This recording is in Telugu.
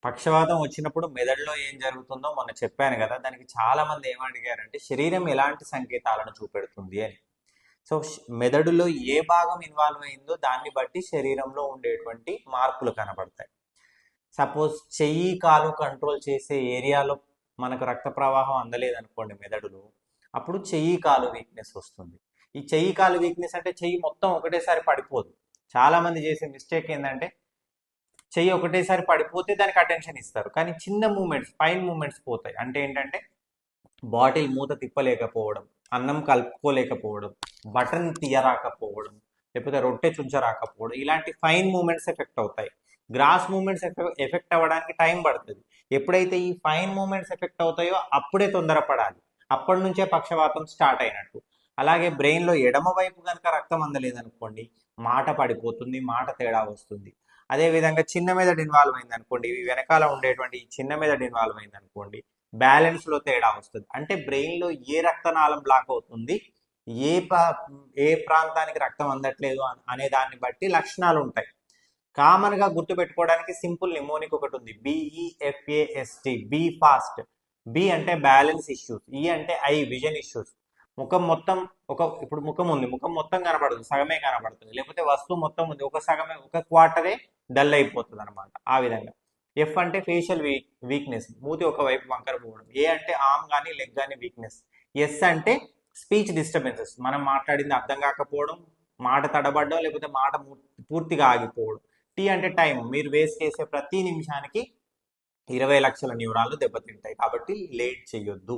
పక్షవాతం వచ్చినప్పుడు మెదడులో ఏం జరుగుతుందో మొన్న చెప్పాను కదా, దానికి చాలా మంది ఏమడిగారంటే శరీరం ఎలాంటి సంకేతాలను చూపెడుతుంది అని. సో మెదడులో ఏ భాగం ఇన్వాల్వ్ అయిందో దాన్ని బట్టి శరీరంలో ఉండేటువంటి మార్పులు కనబడతాయి. సపోజ్ చెయ్యి కాలు కంట్రోల్ చేసే ఏరియాలో మనకు రక్త ప్రవాహం అందలేదనుకోండి మెదడులో, అప్పుడు చెయ్యి కాలు వీక్నెస్ వస్తుంది. ఈ చెయ్యి కాలు వీక్నెస్ అంటే చెయ్యి మొత్తం ఒకటేసారి పడిపోదు. చాలా మంది చేసే మిస్టేక్ ఏంటంటే చెయ్యి ఒకటేసారి పడిపోతే దానికి అటెన్షన్ ఇస్తారు, కానీ చిన్న మూమెంట్స్, ఫైన్ మూమెంట్స్ పోతాయి. అంటే ఏంటంటే బాటిల్ మూత తిప్పలేకపోవడం, అన్నం కలుపుకోలేకపోవడం, బటన్ తీయరాకపోవడం, లేకపోతే రొట్టె చుంచరాకపోవడం, ఇలాంటి ఫైన్ మూమెంట్స్ ఎఫెక్ట్ అవుతాయి. గ్రాస్ మూమెంట్స్ ఎఫెక్ట్ అవ్వడానికి టైం పడుతుంది. ఎప్పుడైతే ఈ ఫైన్ మూమెంట్స్ ఎఫెక్ట్ అవుతాయో అప్పుడే తొందరపడాలి, అప్పటి నుంచే పక్షవాతం స్టార్ట్ అయినట్టు. అలాగే బ్రెయిన్లో ఎడమ వైపు కనుక రక్తం అందలేదనుకోండి, మాట పడిపోతుంది, మాట తేడా వస్తుంది. అదేవిధంగా చిన్న మెదడు ఇన్వాల్వ్ అయింది అనుకోండి, ఇవి వెనకాల ఉండేటువంటి ఈ చిన్న మెదడు ఇన్వాల్వ్ అయింది అనుకోండి, బ్యాలెన్స్ లో తేడా వస్తుంది. అంటే బ్రెయిన్ లో ఏ రక్తనాళం బ్లాక్ అవుతుంది, ఏ ఏ ప్రాంతానికి రక్తం అందట్లేదు అనే దాన్ని బట్టి లక్షణాలు ఉంటాయి. కామన్ గా గుర్తుపెట్టుకోవడానికి సింపుల్ నిమోనిక్ ఒకటి ఉంది, బిఈఎఫ్ఏఎస్టి, బి ఫాస్ట్. బి అంటే బ్యాలెన్స్ ఇష్యూస్, ఈ అంటే ఐ విజన్ ఇష్యూస్. ముఖం మొత్తం ఇప్పుడు ముఖం ఉంది, ముఖం మొత్తం కనబడదు, సగమే కనబడుతుంది. లేకపోతే వస్తువు మొత్తం ఉంది, ఒక సగమే, ఒక క్వార్టరే డల్ అయిపోతుంది అనమాట. ఆ విధంగా. ఎఫ్ అంటే ఫేషియల్ వీక్నెస్, మూతి ఒకవైపు వంకర పోవడం. ఏ అంటే ఆర్మ్ కానీ లెగ్ కానీ వీక్నెస్. ఎస్ అంటే స్పీచ్ డిస్టర్బెన్సెస్, మనం మాట్లాడింది అర్థం కాకపోవడం, మాట తడబడడం, లేకపోతే మాట పూర్తిగా ఆగిపోవడం. టీ అంటే టైం, మీరు వేస్ట్ చేసే ప్రతి నిమిషానికి 20 లక్షల న్యూరాన్లు దెబ్బతింటాయి, కాబట్టి లేట్ చేయొద్దు.